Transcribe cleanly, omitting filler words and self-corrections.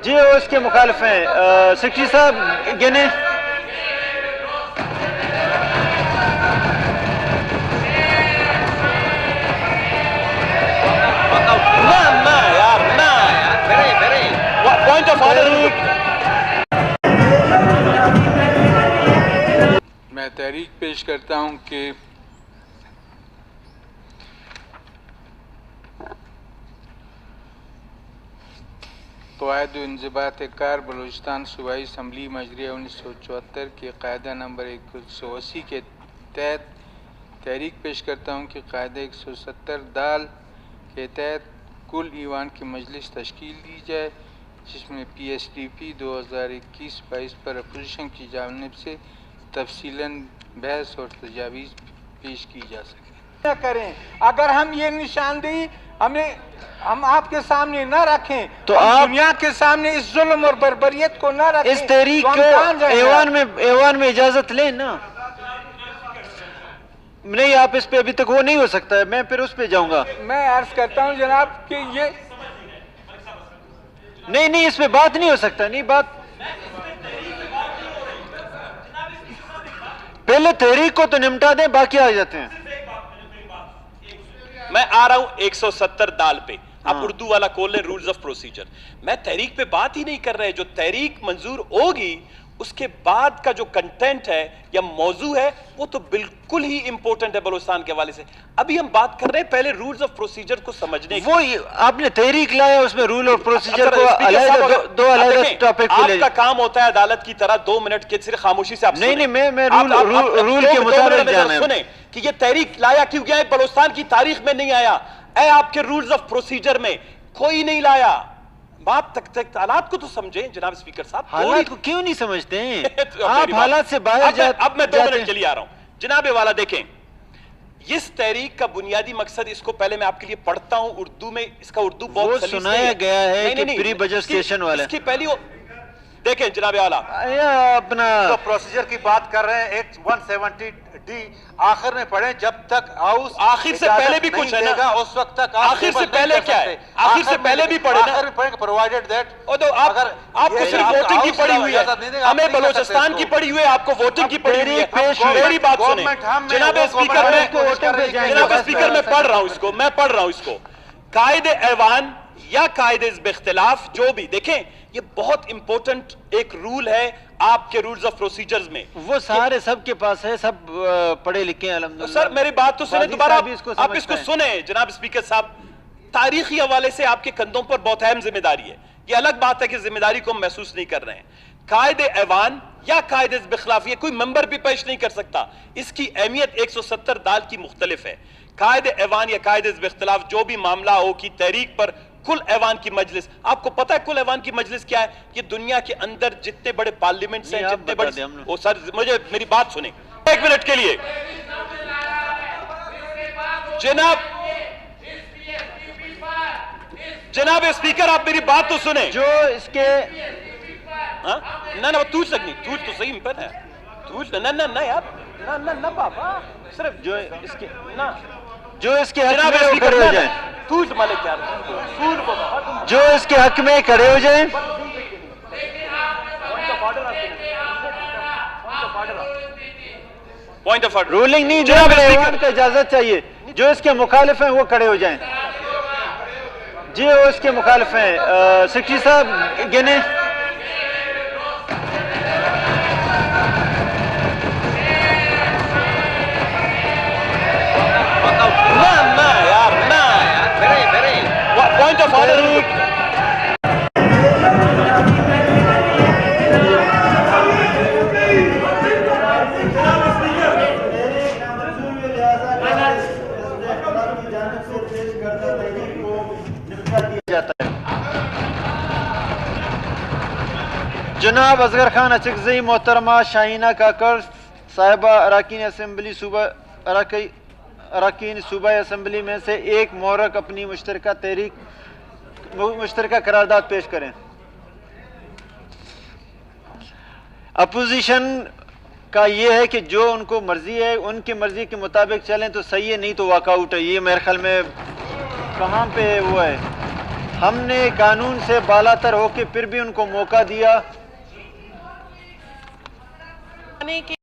जी वो इसके मुखालिफ हैं। सेक्रेटरी साहब गिने। Point of order. मैं तहरीक पेश करता हूं कि क़वाइद-ए-इंज़िबात कार बलूचिस्तान सूबाई असम्बली मजरिया 1974 के कायदा नंबर 180 के तहत तहरीक पेश करता हूँ कि कायदा 170 दाल के तहत कुल ईवान की मजलिस तश्कील दी जाए, जिसमें PSDP 2021-22 पर अपोजिशन की जानिब से तफसीलन बहस और तजावीज़ पेश की जा सके। करें अगर हम ये निशानदेही हम आपके सामने न रखें तो आप दुनिया के सामने इस जुल्म और बर्बरियत को न रखें, इस तहरीक को ऐवान में इजाजत लें ना। नहीं, आप इस पे अभी तक वो नहीं हो सकता है, मैं फिर उस पे जाऊंगा। मैं अर्ज करता हूं जनाब कि ये नहीं, इस पे बात नहीं हो सकता। नहीं बात, पहले तहरीक को तो निपटा दें, बाकी आ जाते हैं। मैं आ रहा हूं 170 दाल पे। आप उर्दू वाला खोल लें, रूल्स ऑफ प्रोसीजर। मैं तहरीक पे बात ही नहीं कर रहे। जो तहरीक मंजूर होगी उसके बाद का जो कंटेंट है या मौजू है वो तो बिल्कुल ही इंपॉर्टेंट है बलूचिस्तान के हवाले से। अभी हम बात कर रहे हैं पहले रूल्स ऑफ प्रोसीजर को समझने की। वो आपने तहरीक लाया, उसमें रूल और प्रोसीजर को दो अलग टॉपिक को ले। आपका काम होता है अदालत की तरह 2 मिनट के सिर्फ खामोशी से आप नहीं, मैं रूल के मुताबिक जाना है। सुने कि ये तहरीक लाया क्यों गया है, बलूचिस्तान की तारीख में नहीं आया। आपके रूल्स ऑफ प्रोसीजर में कोई नहीं लाया। बात तक हालात को तो समझे जनाब स्पीकर साहब। हालात को क्यों नहीं समझते हैं? आप हालात से बाहर अब मैं 2 मिनट के लिए आ रहा हूं जनाब वाला। देखें, इस तहरीक का बुनियादी मकसद, इसको पहले मैं आपके लिए पढ़ता हूं उर्दू में। इसका उर्दू बहुत सुनाया गया है कि प्री बजट स्टेशन वाले। इसकी पहली देखें जनाब वाला अपना तो प्रोसीजर की बात कर रहे हैं। एक्ट 170D आखिर में पढ़े, जब तक हाउस आखिर से पहले भी कुछ है ना, उस वक्त तक आखिर से पहले क्या है, आखिर से पहले भी पढ़े ना, प्रोवाइडेड दैट। अगर आपको सिर्फ वोटिंग की पड़ी हुई है, हमें बलूचिस्तान की पड़ी हुई है, आपको वोटिंग की पड़ी हुई है। मेरी बात सुने जनाब स्पीकर, मैं पढ़ रहा हूं इसको, मैं पढ़ रहा हूं इसको। कायदे ऐवान या कायदे इख्तिलाफ जो भी, देखें ये बहुत इंपॉर्टेंट एक रूल है आपके रूल्स ऑफ प्रोसीजर्स में। वो सारे सबके पास है, सब पढ़े लिखे हैं अल्हम्दुलिल्लाह। सर मेरी बात तो सुने दोबारा, आप इसको सुने जनाब स्पीकर साहब। तारीखी हवाले से आपके कंधों पर बहुत अहम जिम्मेदारी है। ये अलग बात है कि जिम्मेदारी को हम महसूस नहीं कर रहे हैं। कायदे ऐवान या कायदे इख्तिलाफ, ये कोई मेंबर भी पेश नहीं कर सकता। इसकी अहमियत 170 दाल की मुख्तलिफ है। कायदे ऐवान या कायदे इख्तिलाफ जो भी मामला हो की तहरीक पर कुल ऐवान की मजलिस, आपको पता है कुल ऐवान की मजलिस क्या है? ये दुनिया के अंदर जितने बड़े पार्लियामेंट्स हैं, जितने बड़े, ओ सर मुझे मेरी बात सुने 1 मिनट के लिए जनाब स्पीकर, आप मेरी बात तो सुने। जो इसके ना तूझ सकनी, तूझ तो सही पर है, तूझ ना यार, ना पापा, सिर्फ जो इसके ना, जो इसके हक में वो खड़े हो जाए, तूझ मालिक यार, जो इसके हक में खड़े हो जाए। पॉइंट ऑफ ऑर्डर, रूलिंग नहीं, जनाब ऐवान का इजाजत चाहिए। जो इसके मुखालिफ हैं वो खड़े हो जाएं। जी वो इसके मुखालिफ हैं। सेक्रेटरी साहब गिने। पॉइंट ऑफ ऑर्डर, जनाब असगर खान अचकज़ई, मोहतरमा शाहीना काकड़ साहिबा, अरकान असम्बली सूबा, अरकान सूबा असम्बली में से एक मोहरक अपनी मुश्तरका तहरीक मुश्तरका करारदाद पेश करें। अपोजिशन का ये है कि जो उनको मर्जी है उनकी मर्जी के मुताबिक चलें तो सही है, नहीं तो वॉकआउट है। ये मेरे ख्याल में कहाँ पे वो है, हमने कानून से बालातर होकर फिर भी उनको मौका दिया कि